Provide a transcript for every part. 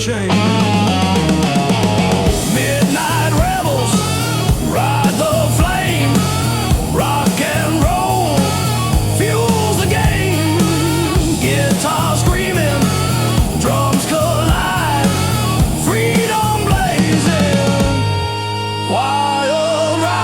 chain. Midnight rebels ride the flame. Rock and roll fuels the game. Guitar screaming, drums collide. Freedom blazing, wild ride.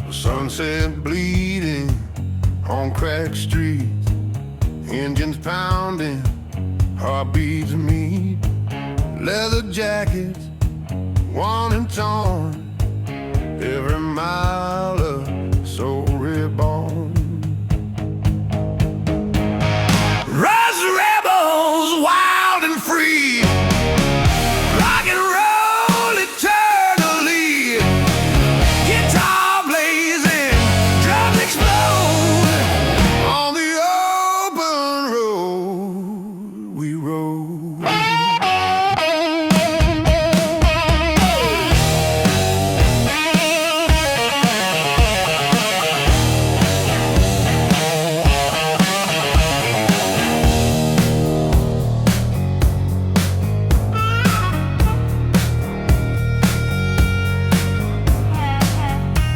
Sunset bleeding on cracked streets, engines pounding, heartbeats meet, leather jackets worn and torn, every mile of soul reborn. Rise rebels, wild and free. Rock and roll eternally. Guitar blazing, drums explode. On the open road we rode.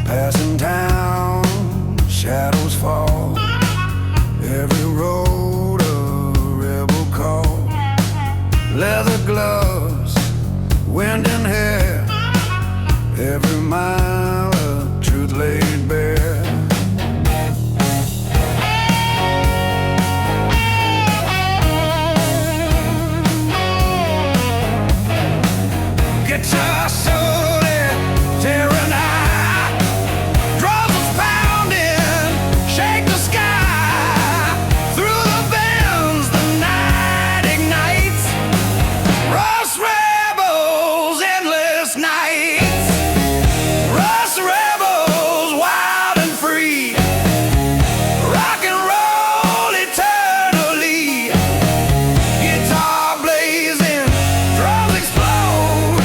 Passing town, shadows fall. Every road a rebel call. Leather gloves, wind and hair. Every mile of truth laid bare. Guitar solo, tearing high. Drums pounding, shake the sky. Through the bends, the night ignites. Rust rebels, endless nights. Rust rebels, wild and free. Rock and roll eternally. Guitar blazing, drums explode.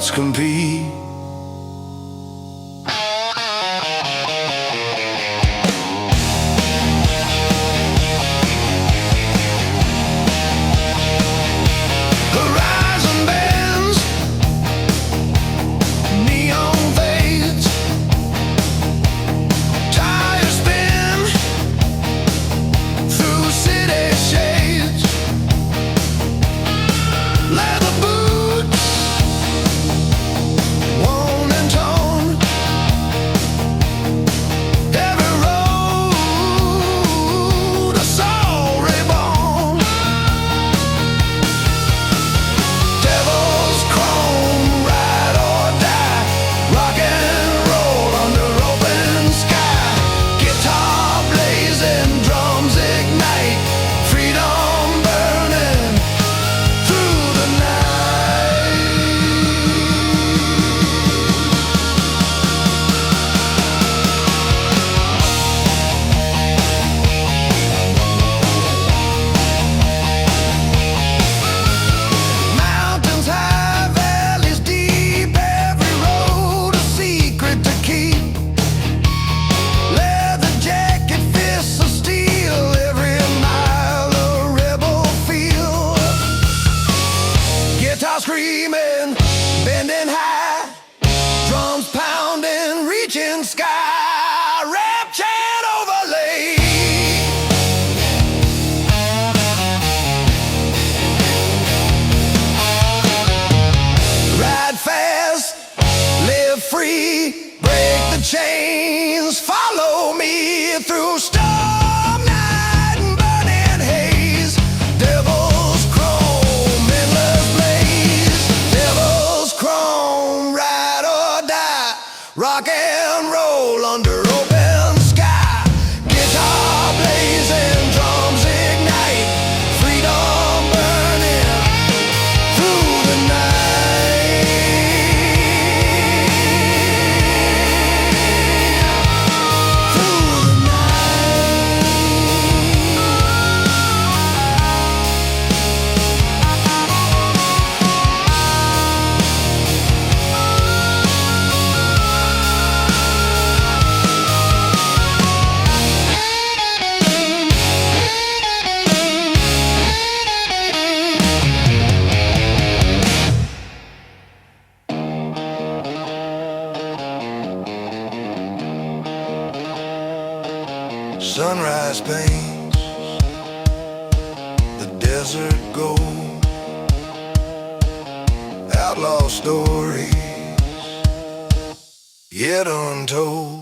hearts compete. Horizon bends, neon fades, tires spin through city shades, leather boots, worn and torn, every road a soul reborn. Devil's chrome, ride or die, rock and roll under open sky. Guitar blazing, drums ignite, freedom burning through the night. Mountains high, valleys deep, every road a secret to keep. Leather jacket, fists of steel, every mile a rebel feel. Guitar screaming, bending high, drums pounding, reaching sky, rap chant overlay. Ride fast, live free, break the chains, follow me through storm night and burning haze. Devil's chrome, endless blaze. Devil's chrome, ride or die, rock and roll under open sky. Guitar blazing, drums ignite, freedom burning through the night. Through the night. Sunrise paints the desert gold, outlaw stories yet untold.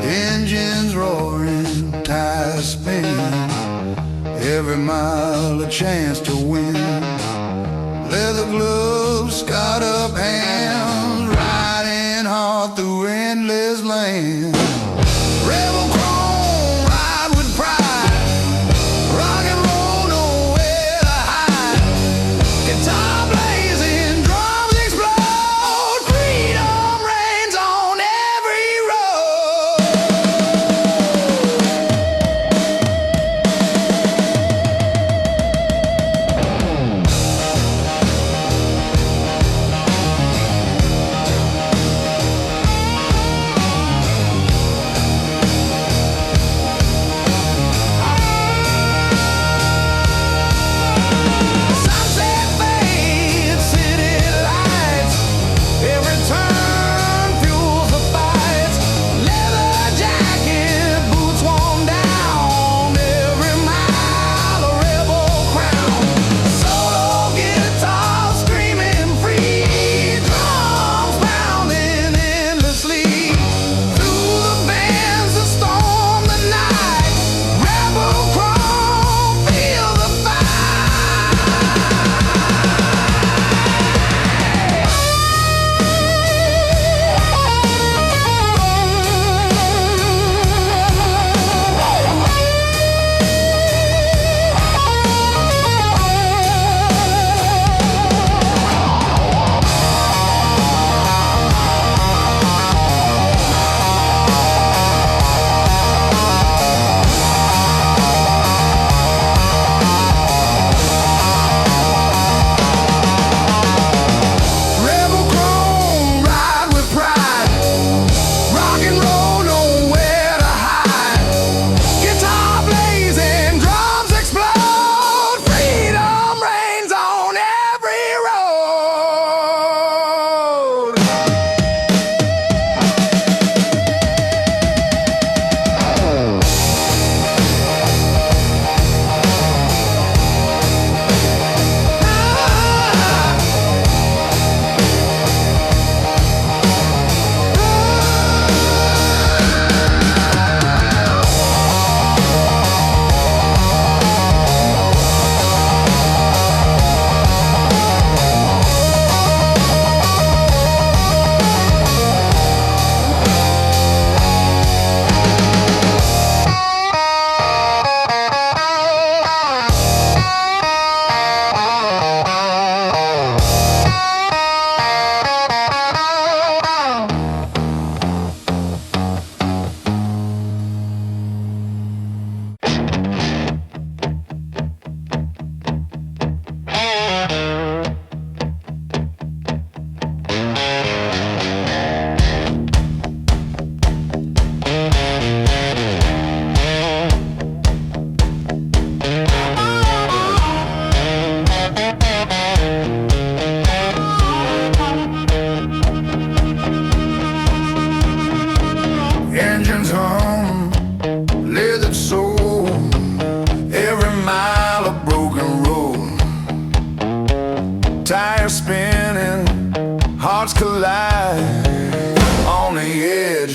Engines roaring, tires spinning, every mile a chance to win. Leather gloves, scarred up hands, riding hard through endless land. Rebel chrome, ride with pride, rock and roll, nowhere to hide. Guitar blazing, drums explode, freedom reigns on every road.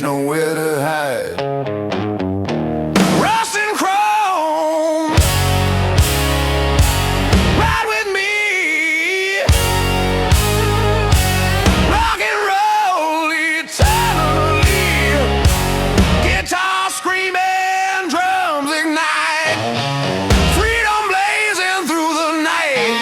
nowhere to hide. Rust and chrome, ride with me. Rock and roll eternally. Guitar screaming, drums ignite. Freedom blazing through the night.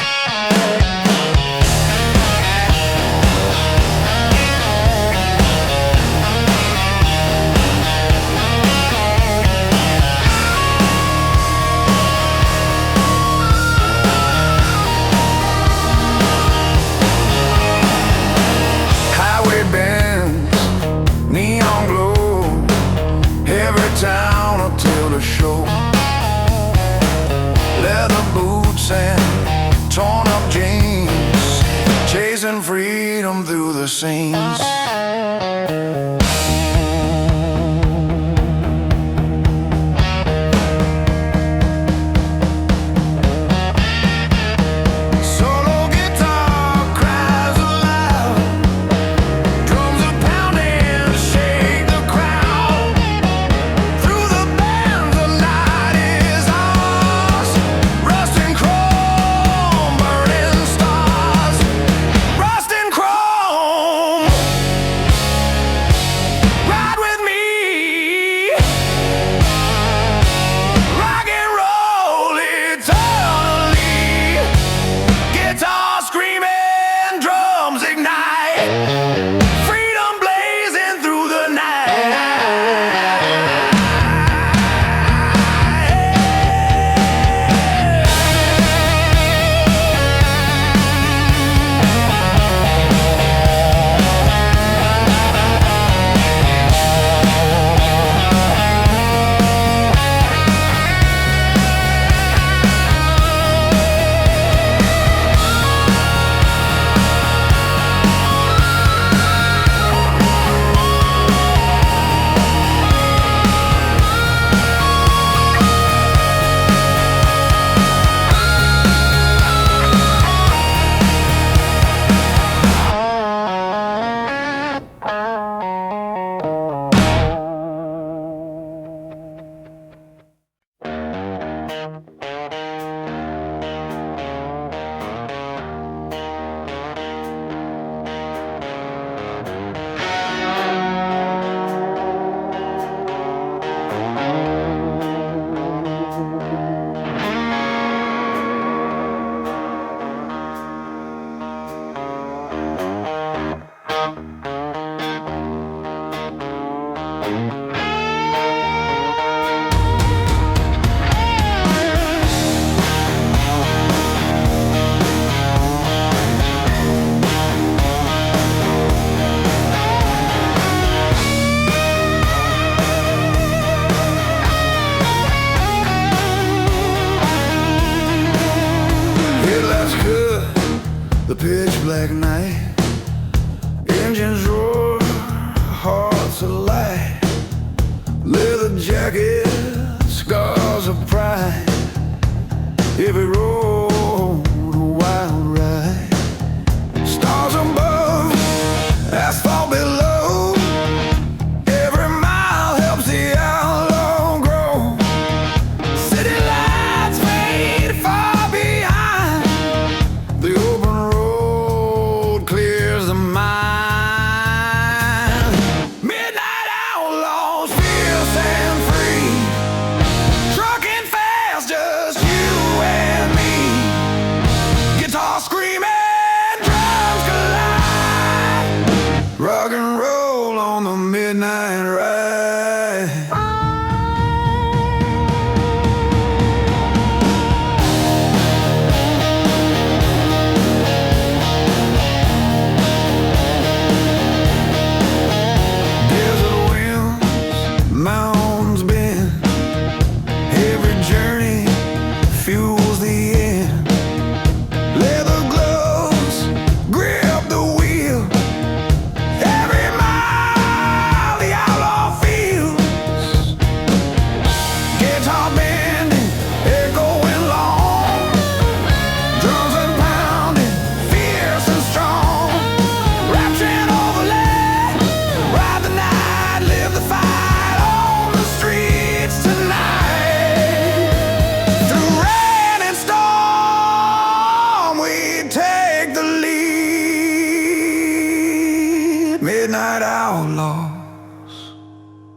Highway bands, neon glow, every town until the show. Leather boots and torn up jeans, chasing freedom through the scenes. Solo guitar cries aloud, drums are pounding, shake the crowd. Through the band, the night is ours. Rust and chrome, burning stars. Rust and chrome, ride with me. Rock and roll eternally. Guitar screaming, drums ignite. Freedom blazing through the night. Headlights cut the pitch black night. Engines roar, hearts alight. Leather jacket, scars of pride. Every road a wild ride. Stars above, asphalt below. Every mile helps the outlaw grow. City lights fade far behind. The open road clears the mind. Midnight outlaws, fierce and free. Trucking fast, just you and me.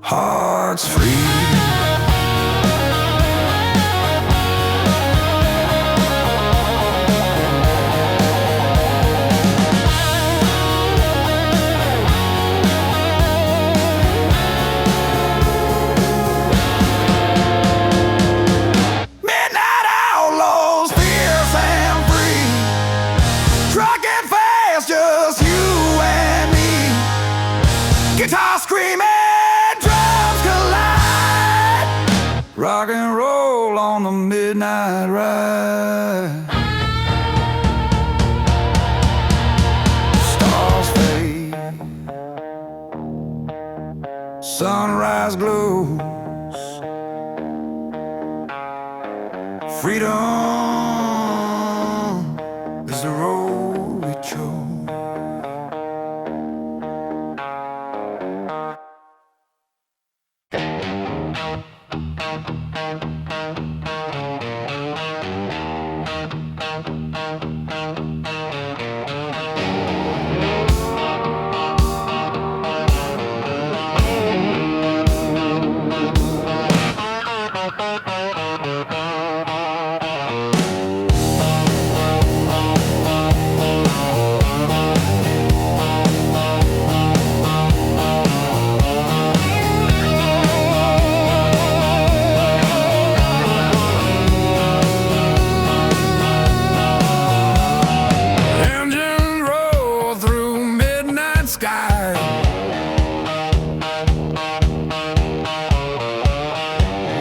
hearts free. Midnight outlaws, fierce and free. Trucking fast, just you and me. Guitar screaming, drums collide. Rock and roll on the midnight ride. Stars fade, sunrise glows. Freedom is the road we chose. Engines roll through midnight sky.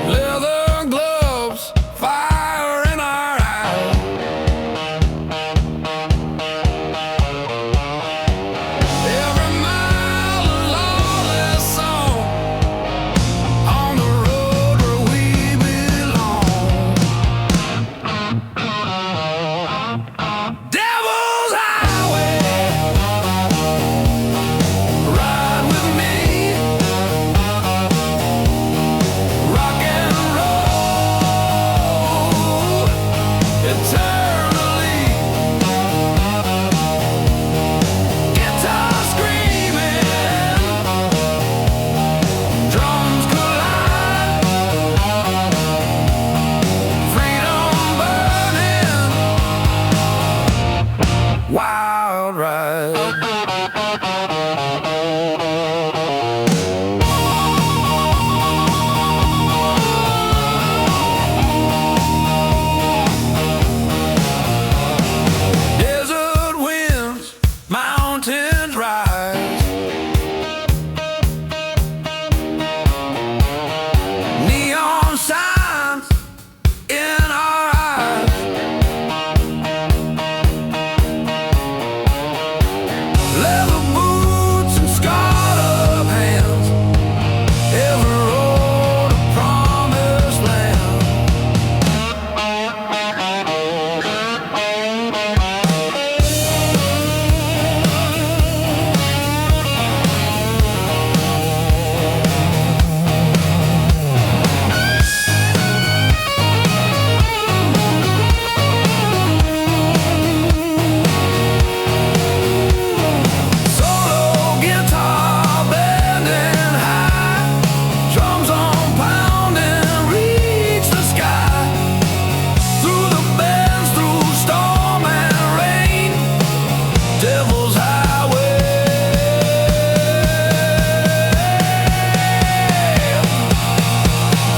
Leather gloves, fire in our eyes. Every mile a lawless song on the road where we belong. Devil's Highway, ride with me. Rock and roll eternally. Guitar screaming, drums collide. Freedom burning, wild ride. Desert winds, mountains rise. Neon signs in our eyes. Leather boots and scarred up hands. Every road a promised land. Solo guitar bending high, drums on pounding, reach the sky. Through the bends, through storm and rain, Devil's Highway.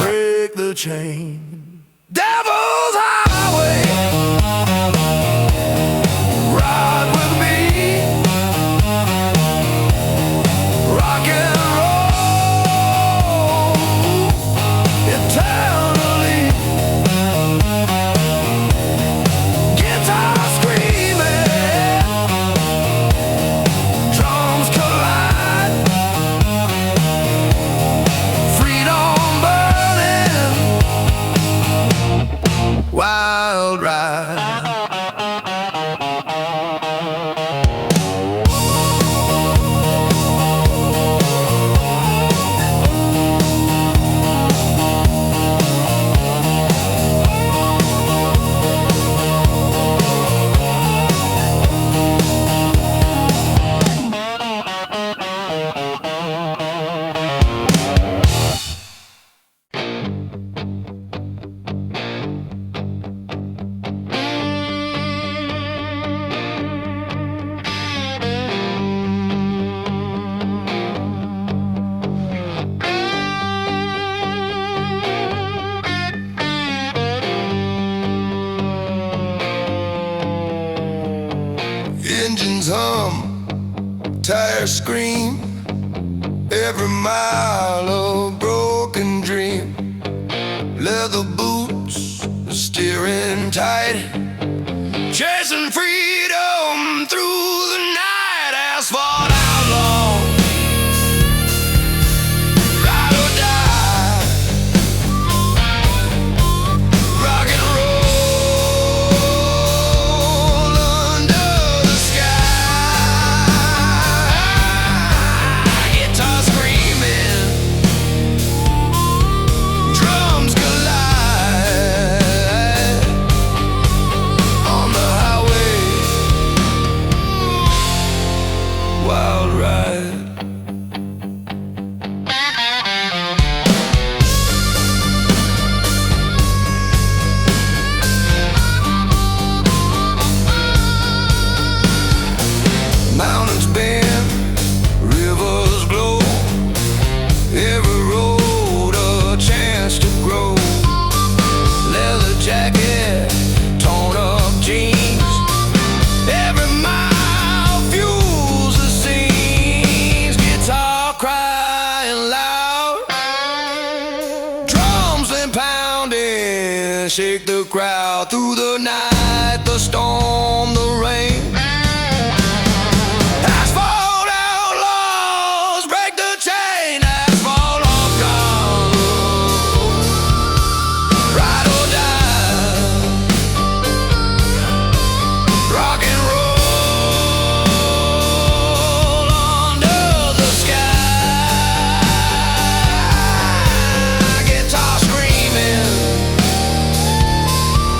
Break the chain. Devil's Highway, ride with me. Rock and roll eternally. Guitar screaming, drums collide. Freedom burning, their scream, every mile of broken dream. Leather boots steering tight, chasing freedom through the night. Asphalt outlaw, ride or die, rock and roll under the sky. Guitar screaming, drums collide on the highway, wild ride. Mountains bend, rivers glow, every road a chance to grow. Leather jacket, torn up jeans, every mile fuels the scenes. Guitar crying loud, drums and pounding, shake the crowd through the night, the storm, the rain. Asphalt outlaws break the chain, asphalt outlaws, ride or die, rock and roll under the sky. Guitar screaming, drums collide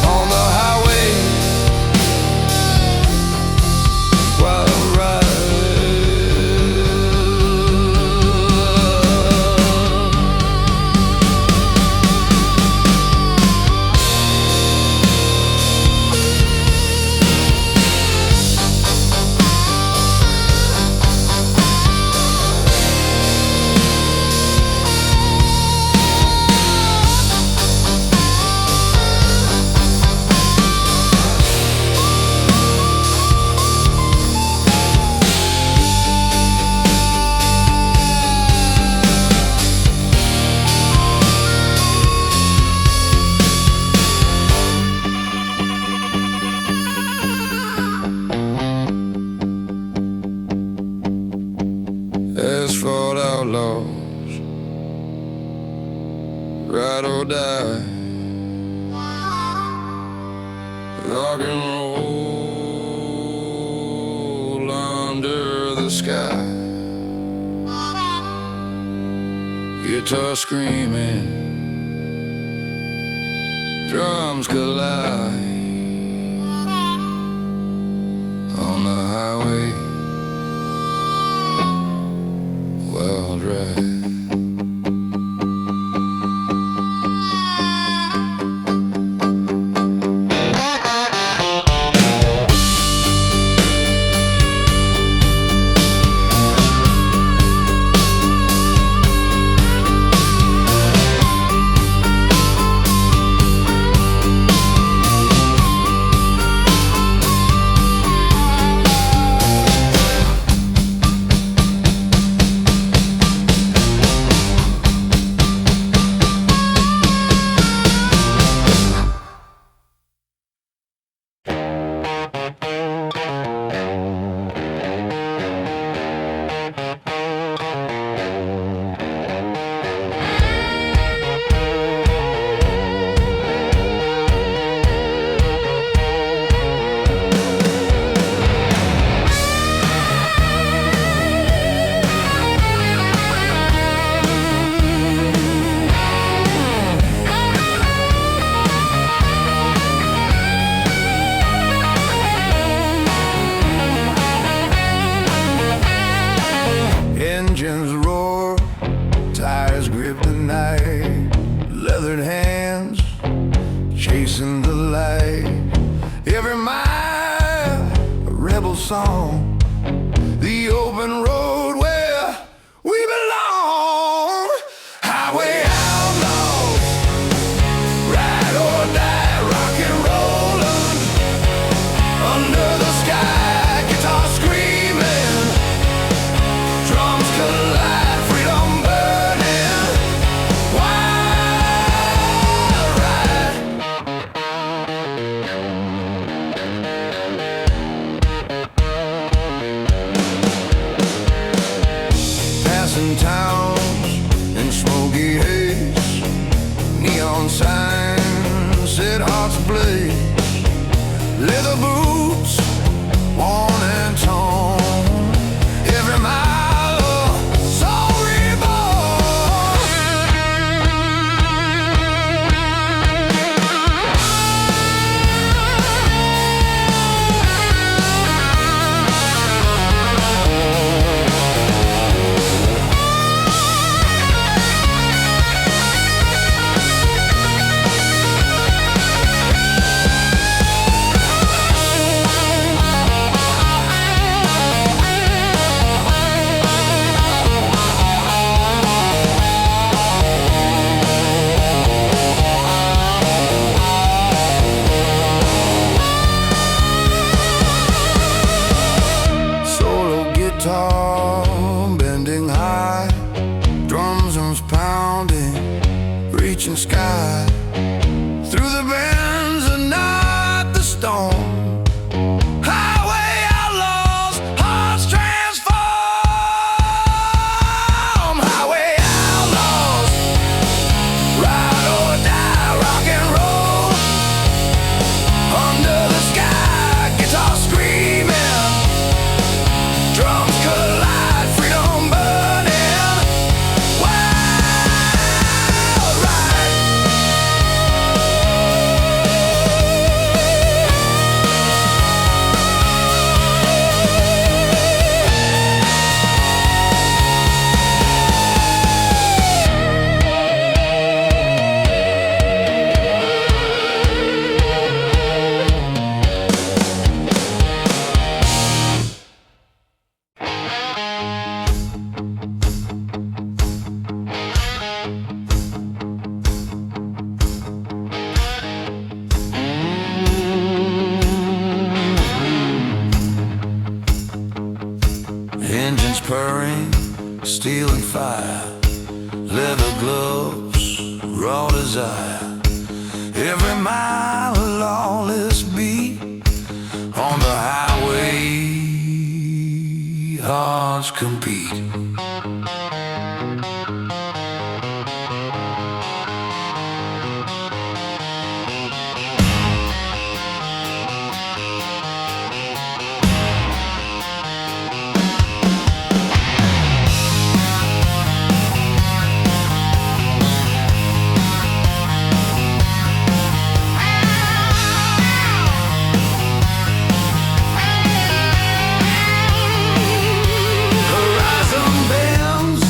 on the highway, wild ride. Asphalt outlaws, ride or die, rock and roll under the sky. Guitar screaming, drums collide on the highway, wild ride. Engines roar, tires grip the night, leathered hands chasing the light. Every mile a rebel song, the open road where we belong. Highway outlaws, ride or die, rock and rollin' and towns in smoky haze. Neon signs set hearts ablaze. Leather boots, worn and torn. Every mile a soul reborn. Bending high, drums pounding, reaching sky. Through the bends and not the storm. Highway outlaws, hearts transform. Highway outlaws, ride or die, rock and roll. Under the sky, guitar screaming, drums collide, freedom burning, wild ride. Engines purring, steel and fire, leather gloves, raw desire. Every mile a lawless beat. On the highway, hearts compete. Horizon bends,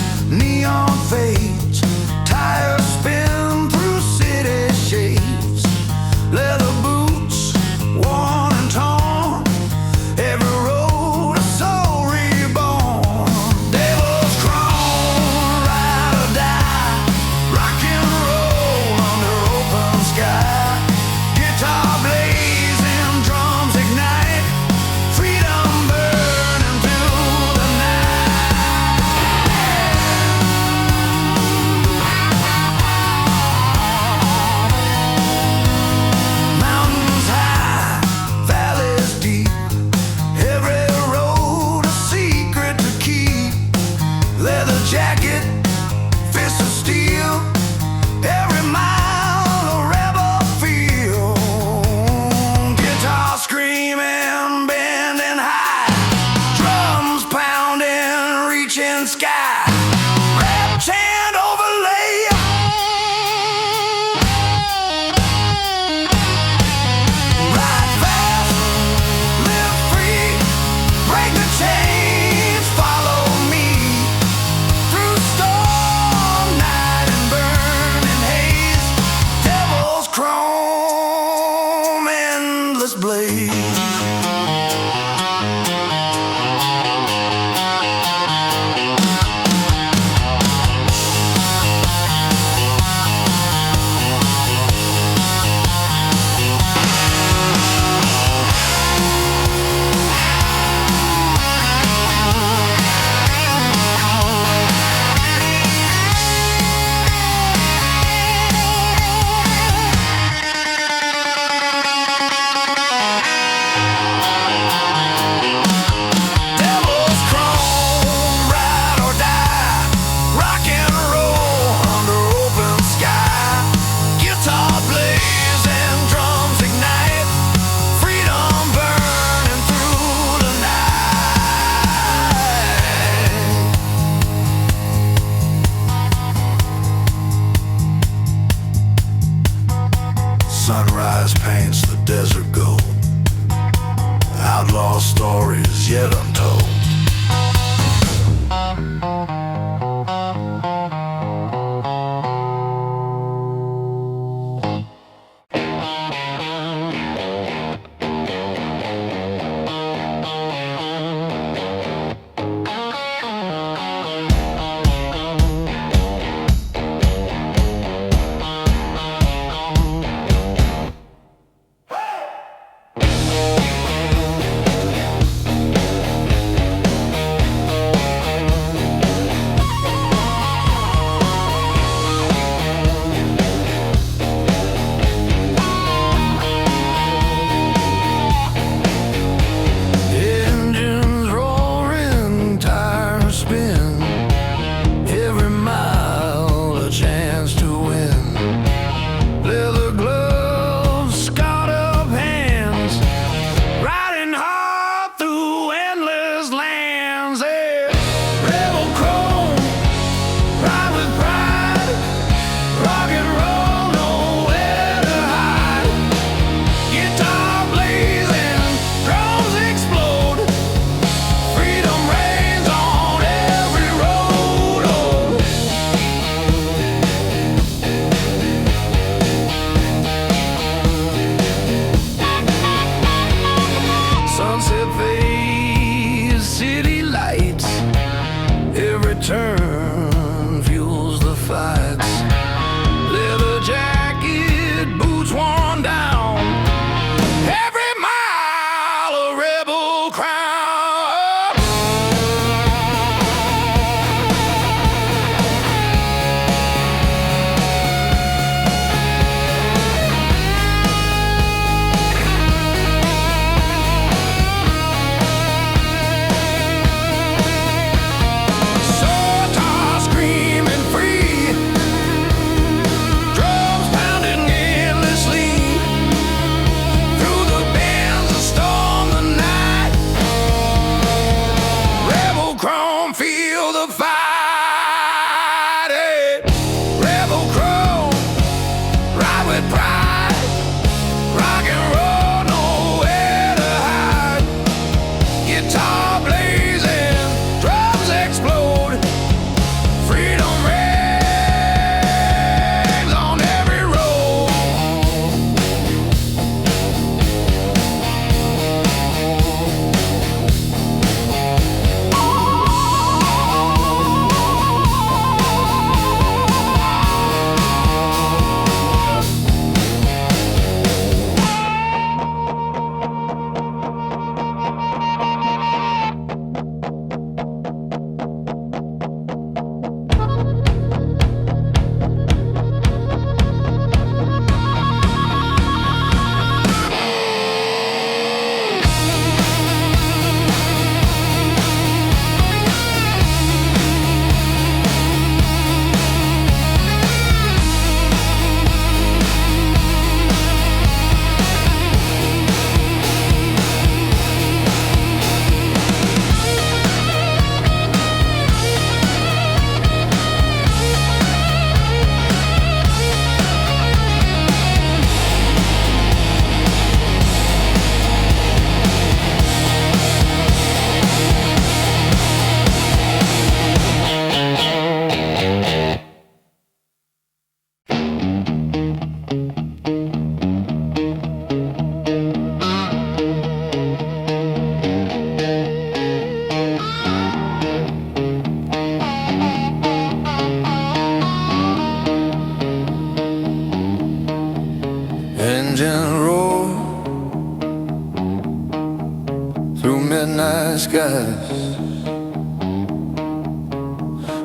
skies,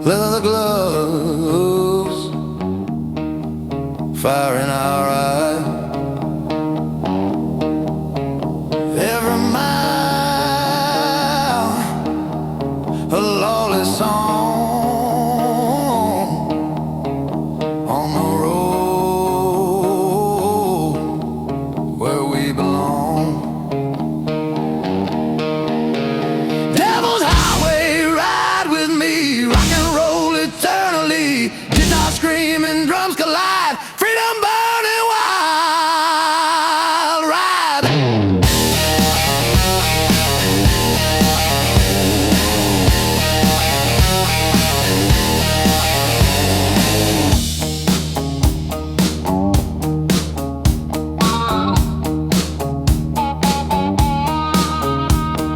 leather gloves, fire in our eyes. Every mile, a lawless song on the road where we belong. Devil's highway, ride with me, rock and roll eternally. Guitar screaming, drums collide, freedom burning wild ride.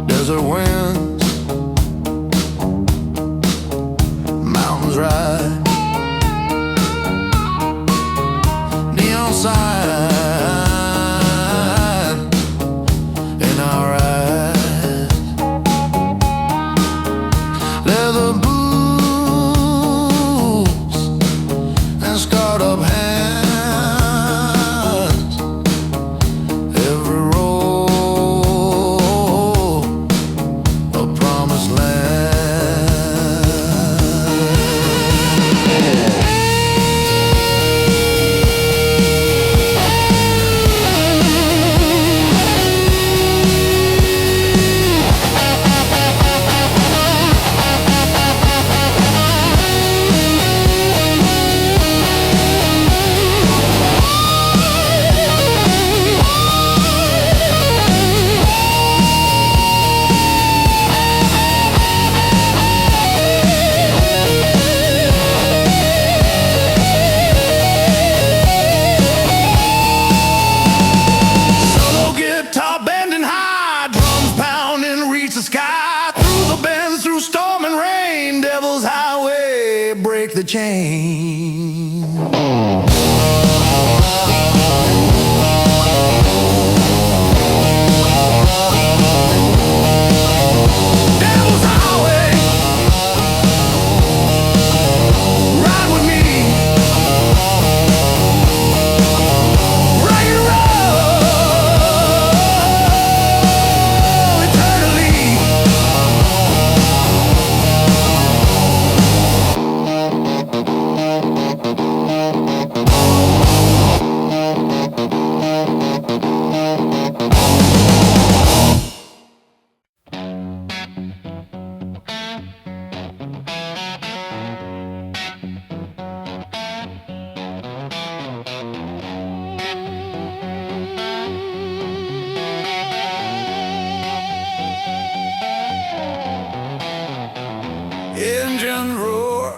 Desert winds, mountains ride, neon sign in our eyes, leather boots and scarred up hands. Every road a promised the sky, through the bends, through storm and rain. Devil's highway, break the chain. Devil's highway, ride with me, rock and roll eternally. Engine roar,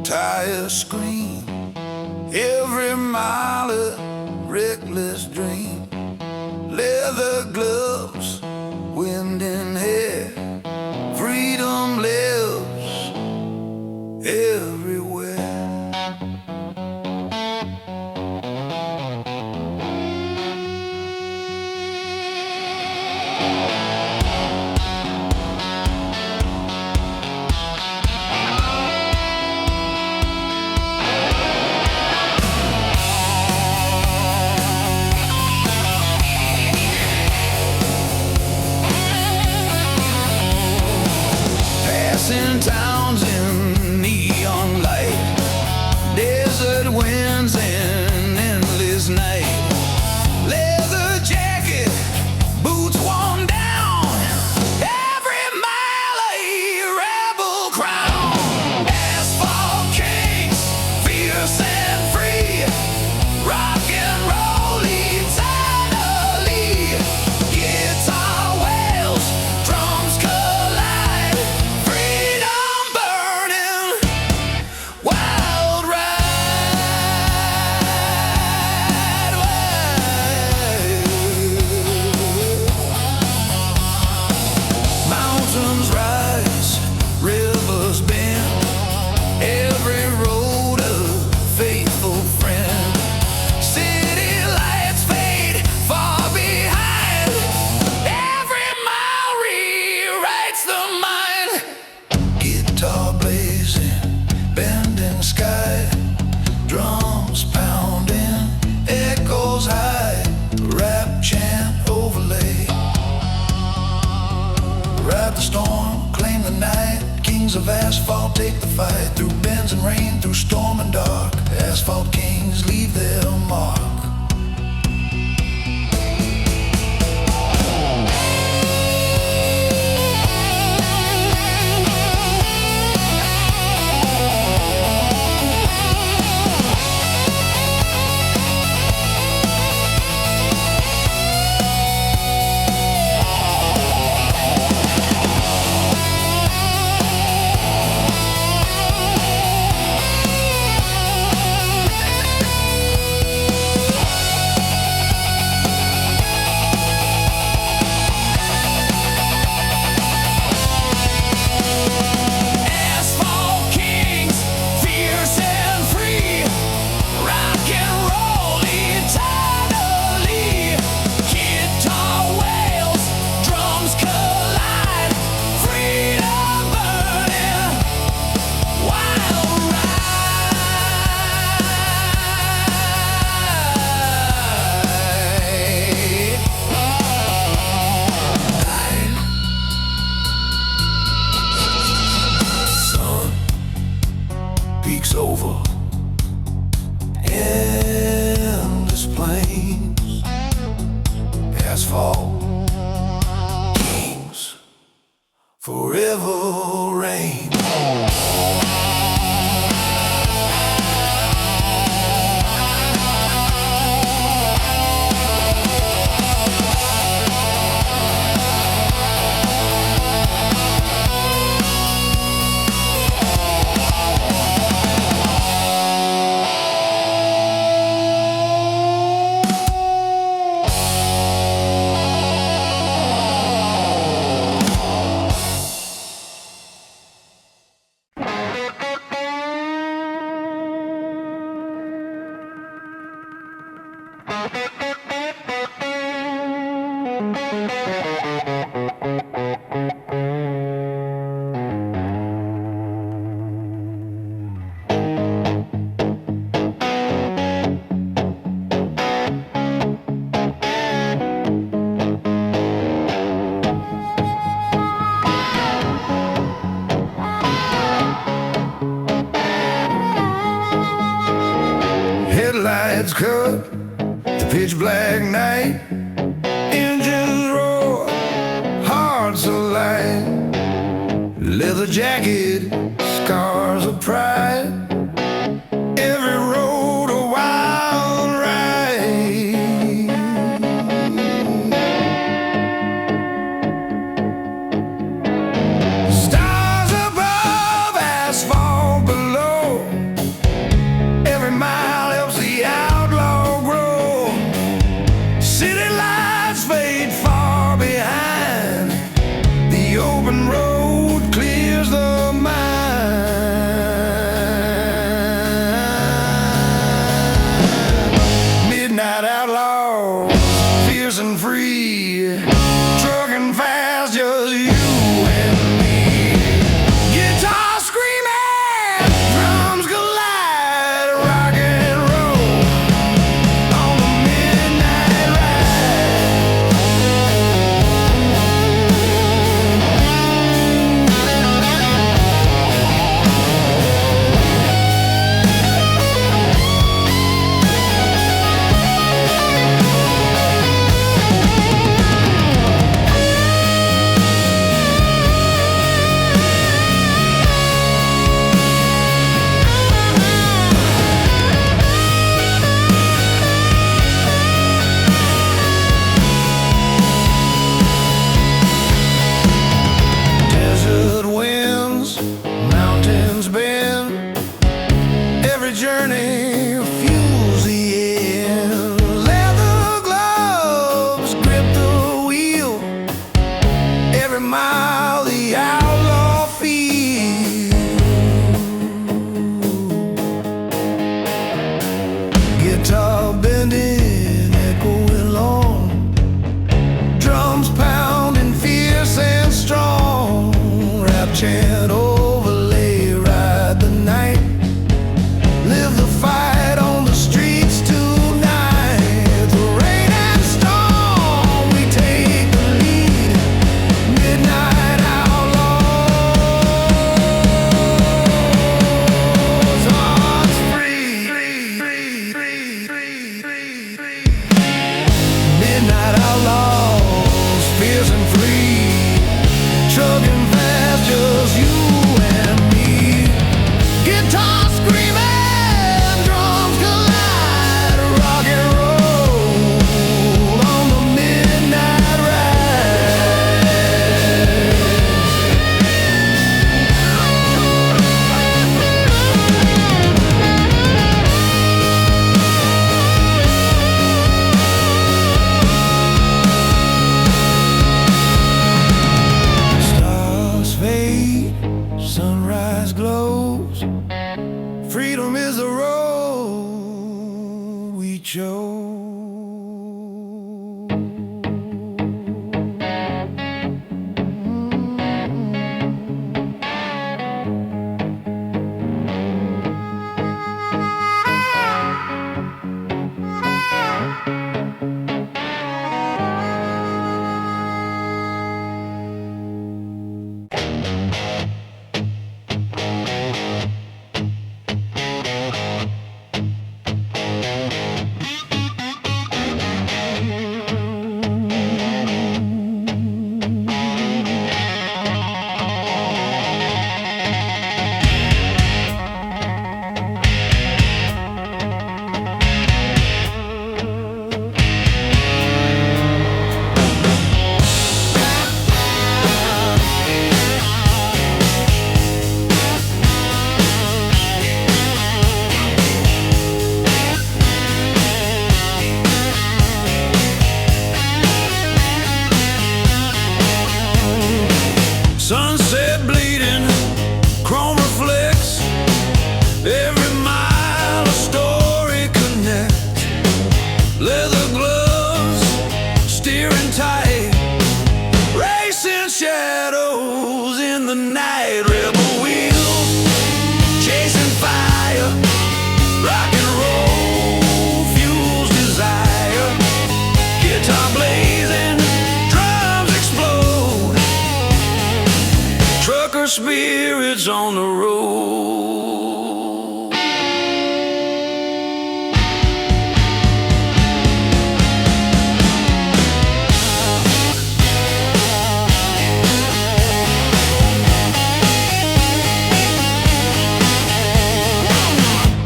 tires scream, every mile a reckless dream. Leather gloves, wind in hair, freedom lives everywhere. Passing towns in neon light, desert winds and endless night. Leather jacket, boots worn down, every mile a rebel crown. Asphalt kings, fierce and free, rock and roll eternally. Guitar wails, drums collide, freedom burn drums pounding, echoes high, rap chant overlay. Ride the storm, claim the night, kings of asphalt take the fight. Through bends and rain, through storm and dark, asphalt kings leave their mark. Peaks over endless plains, asphalt kings forever reign. Headlights cut the pitch black night, engines roar, hearts alight, leather jacket, scars of pride, every road a wild ride. Stars above, asphalt below, every mile helps the outlaw grow. City lights fade far behind, the open road clears the mind. Midnight outlaw, fierce and free, trucking fast, just you and me. Guitar screaming, drums collide, rock and roll on the midnight ride. Desert winds, mountains bend, every journey fuels the end. Leather gloves grip the wheel, every mile the outlaw feels. Guitar bending, echoing long, drums pounding fierce and strong. Rap chant overlay, ride the night, live the fight. eyes glows. Freedom is the road we chose. Sunset bleeding, chrome reflects. Every mile a story connects. Leather gloves, steering tight. Racing shadows in the night. Rebel wheels, chasing fire. Rock and roll fuels desire. Guitar blazing, drums explode. Trucker spirits on the road.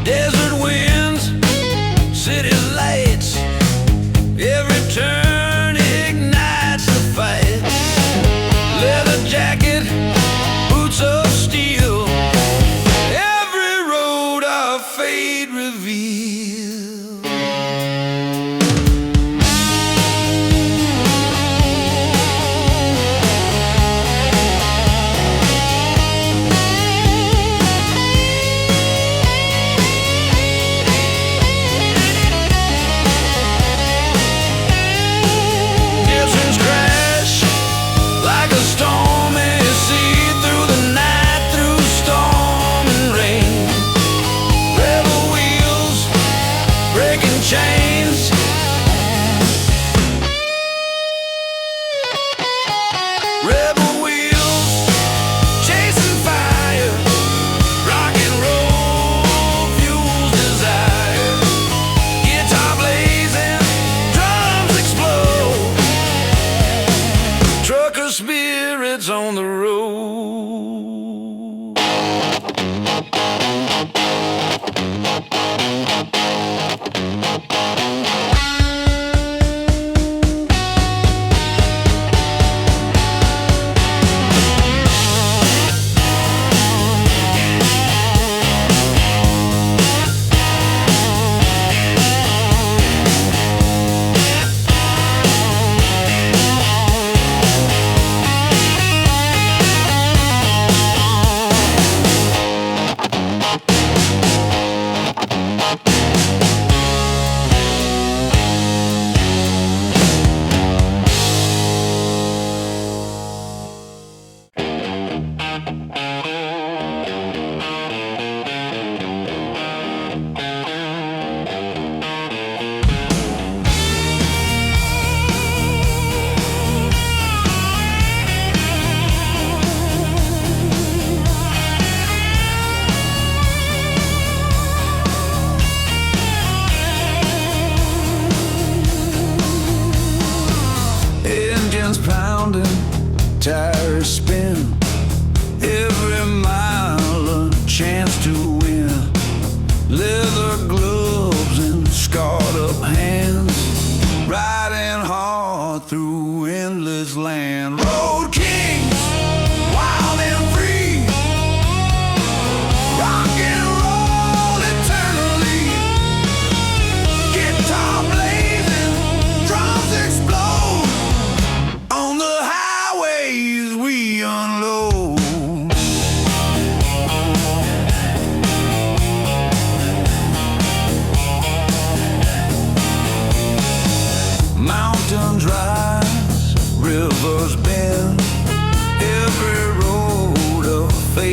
Desert winds, city lights. Every turn ignites the fight. Leather jacket, boots of steel. Every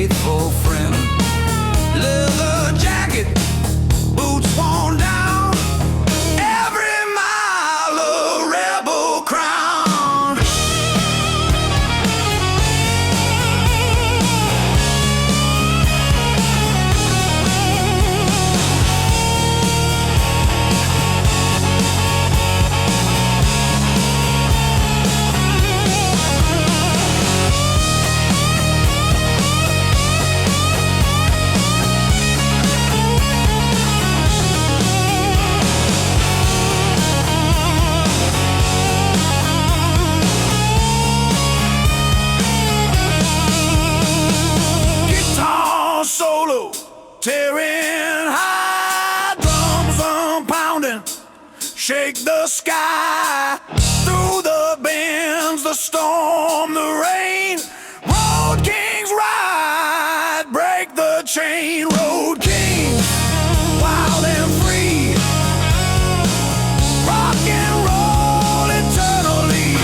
faithful friend. Leather jacket, boots worn down, every mile a rebel crown. Solo, tearing high, drums pounding, shake the sky. Through the bends, the storm, the rain. Road kings ride, break the chain. Road kings, wild and free. Rock and roll eternally.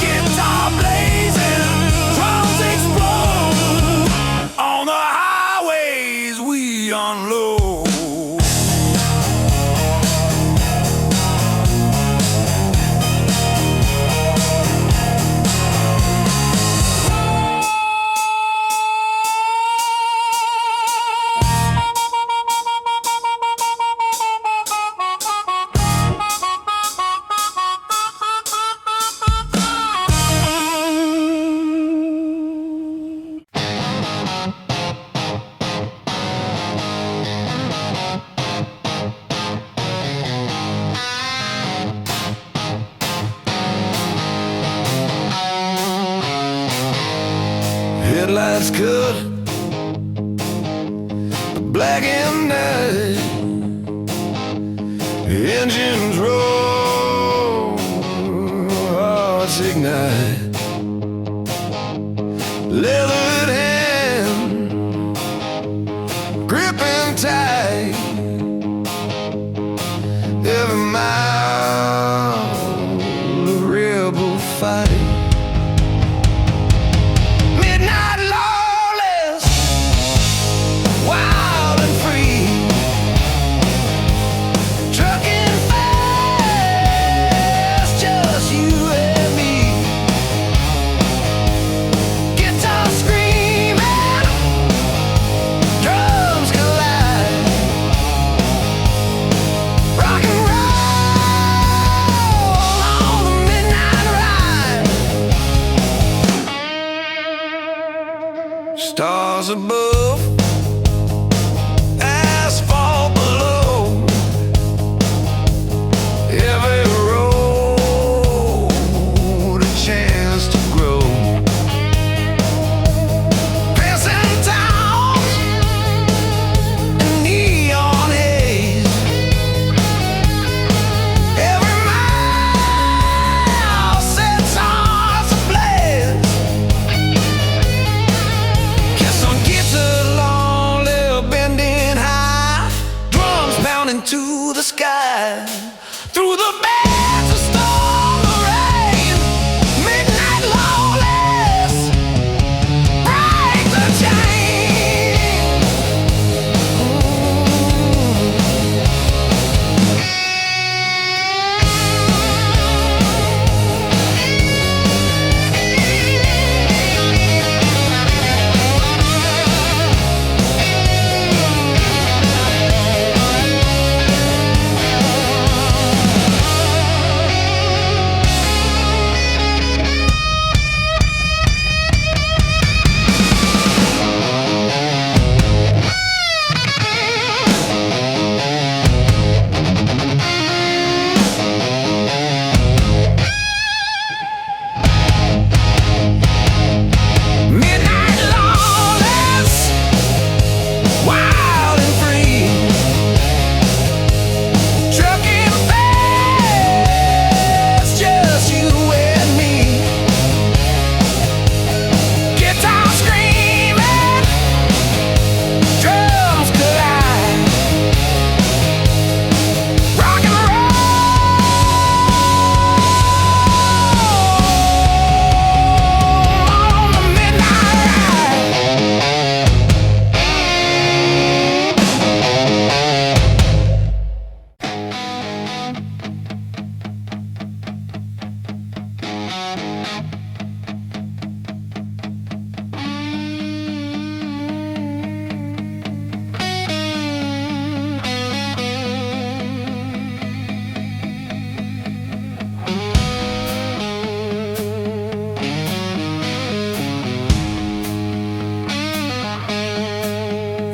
Guitar blazing, drums explode. On the highways we unload. Headlights cut black and night, engines roll, hearts ignite. Leathered hand, gripping tight, every mile a rebel fight. Stars above, asphalt below, every road a chance to grow. Passing towns in neon haze, every mile sets hearts ablaze. Kiss on guitar long.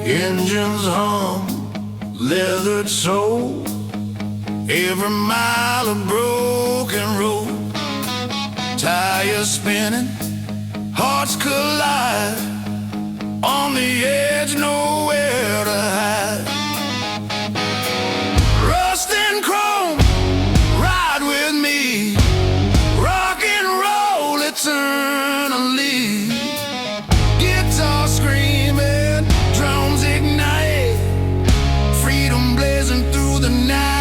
Engines hum, leathered soul, every mile of broken road. Tires spinning, hearts collide, on the edge, nowhere to hide. Rust and chrome, ride with me, rock and roll eternally. Guitar screaming, drums ignite, freedom blazing through the night.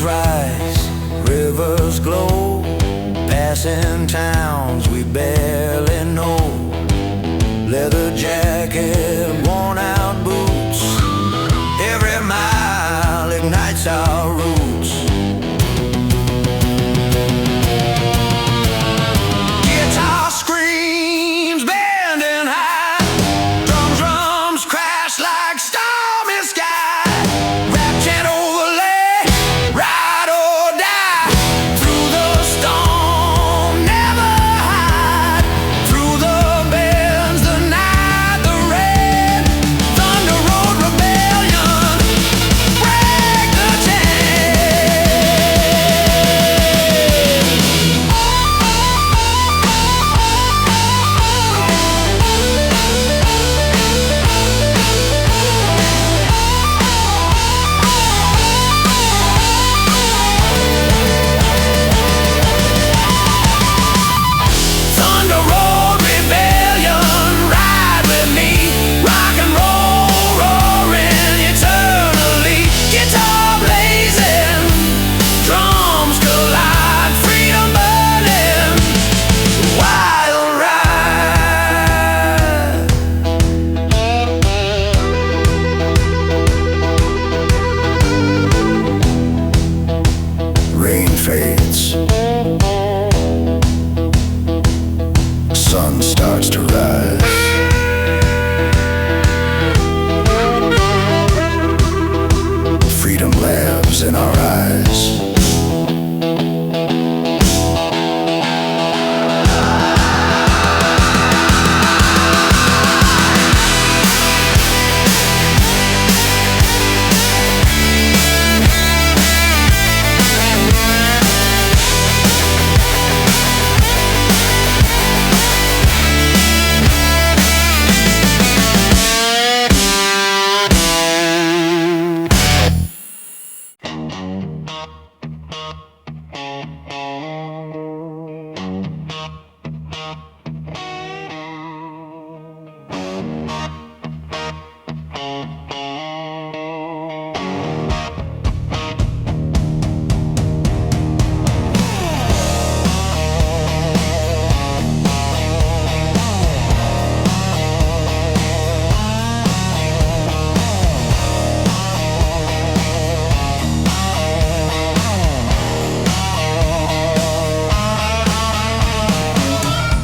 rise, rivers glow, passing towns we barely know. Leather jacket, worn out boots, every mile ignites our roots. Guitar screams bending high, drums crash like stormy sky. Rap chant overlay, ride or die. Through the storm, never hide. Through the bends, the night, the rain. Thunder Road Rebellion, break the Thunder Road Rebellion, ride with me. Rock and roll, roaring eternally. Guitar blazing, drums collide. Freedom burning, wild ride. Rain fades, sun starts to rise. Freedom lives in our eyes.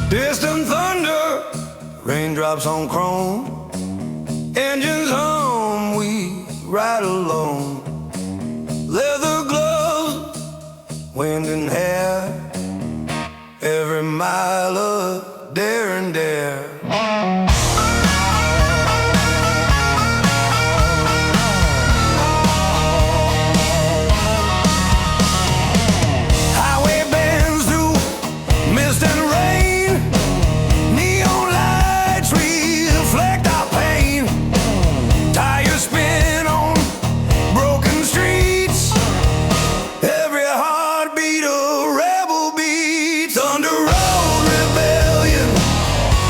Distant thunder, raindrops on chrome. Engines hum, we ride alone. Leather gloves, wind and hair. Every mile of dare and dare. Highway bends through mist and rain. Neon lights reflect our pain. Tires spin on broken streets. Every heartbeat a rebel beat. Thunder Road Rebellion,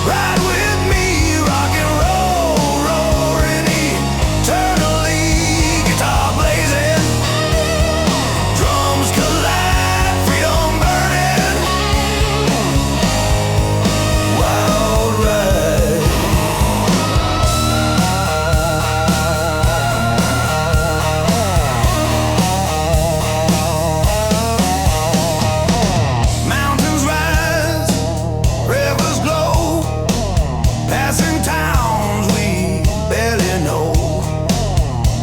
ride with me. Rock and roll, roaring eternally. Guitar blazing, drums collide. Freedom burning, wild ride. Mountains rise, rivers glow, passing towns we barely know.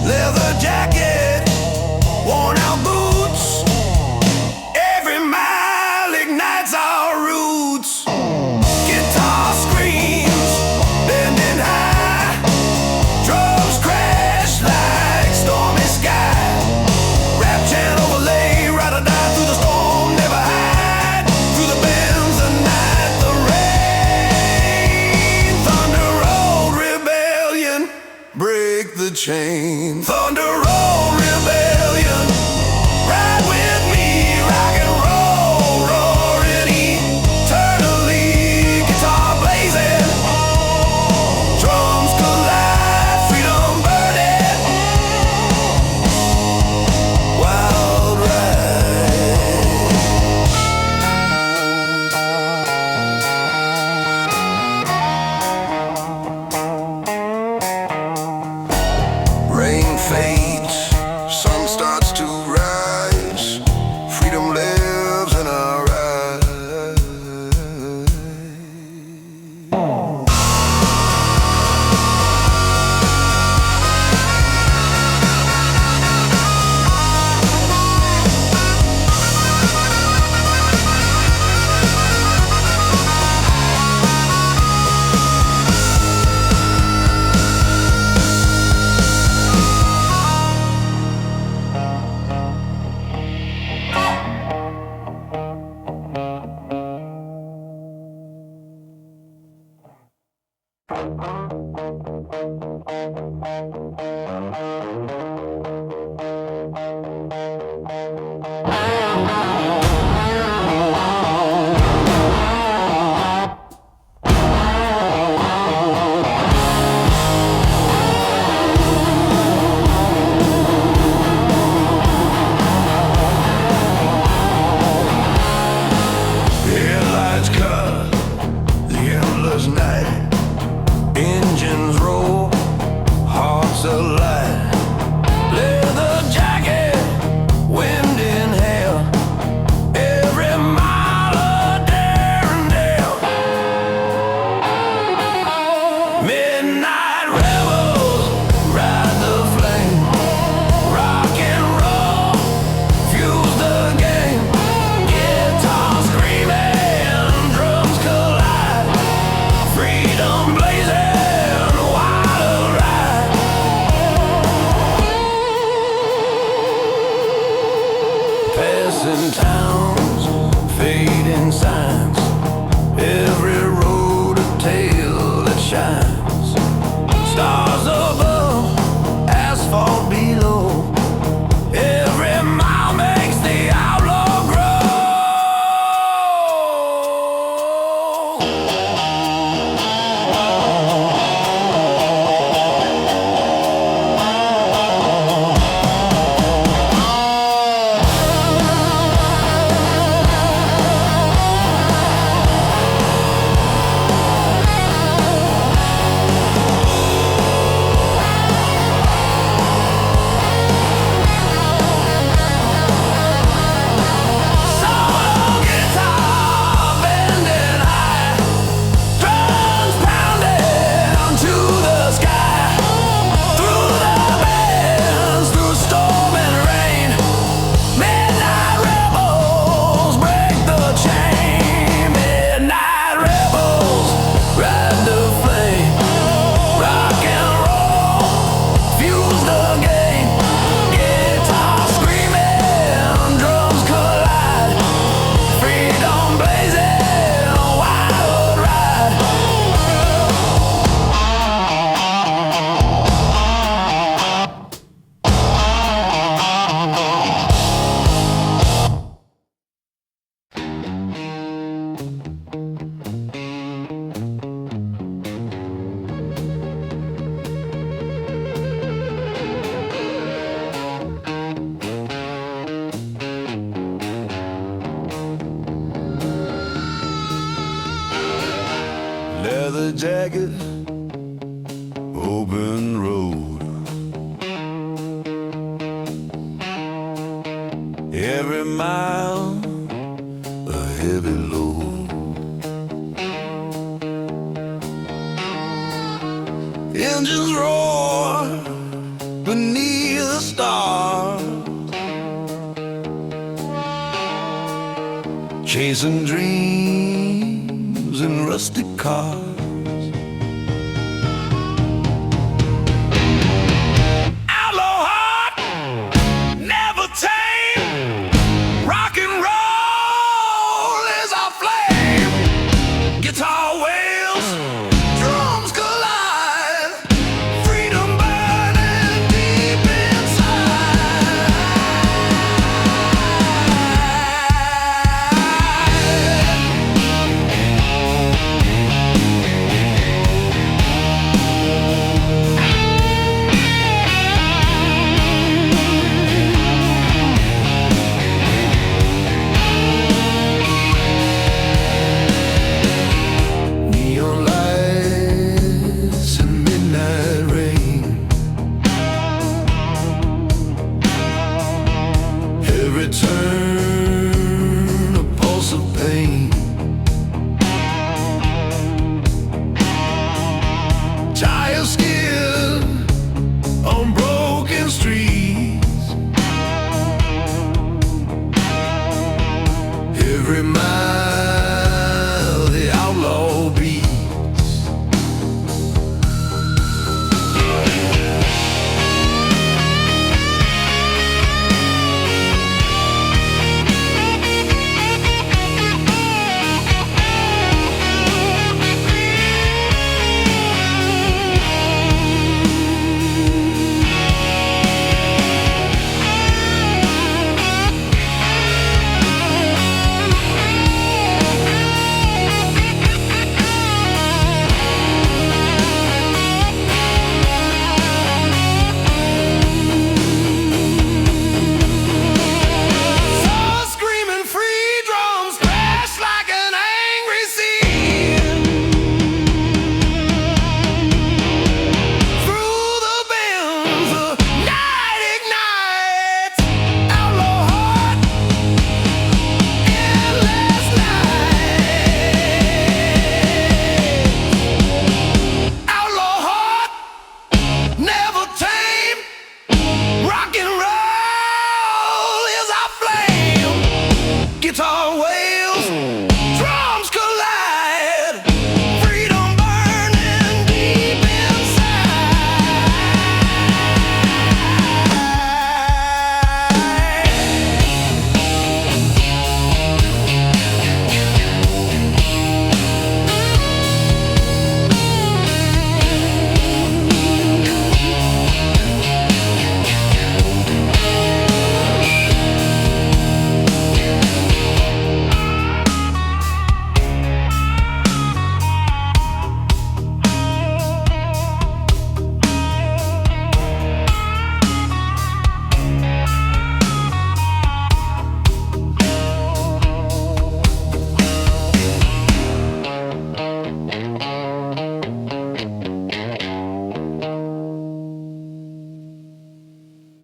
Leather jacket, worn out boots, every mile ignites our roots. Guitar screams, bending high, drums crash like stormy sky. Rap chant overlay, ride or die through the storm, never hide. Through the bends, the night, the rain. Thunder Road Rebellion, break the chain. Thunder Road Rebellion, ride with me. Rock and roll, roaring eternally. Guitar blazing, drums collide. Freedom burning, wild ride. fades, sun starts to rise, freedom lives in our eyes. Headlights cut the endless night, engines roll, hearts alight. Leather jacket, wind in hail, every mile a daring dale. Midnight rebels ride the flame, rock and roll fuels the game. Guitar screaming, drums collide, freedom blazing, wild ride. Passing towns, fading signs, every road a tale that shines. Stars above, asphalt below, every mile makes the outlaw grow. Solo guitar bending high, drums pounding to the sky. Through the bands, through storm and rain, midnight rebels break the chain. Midnight rebels ride the flame, rock and roll fuels the game. Guitar screaming, drums collide, freedom blazing, wild ride. Leather jacket, open road, every mile a heavy load. Engines roar beneath the stars, chasing dreams in rustic cars.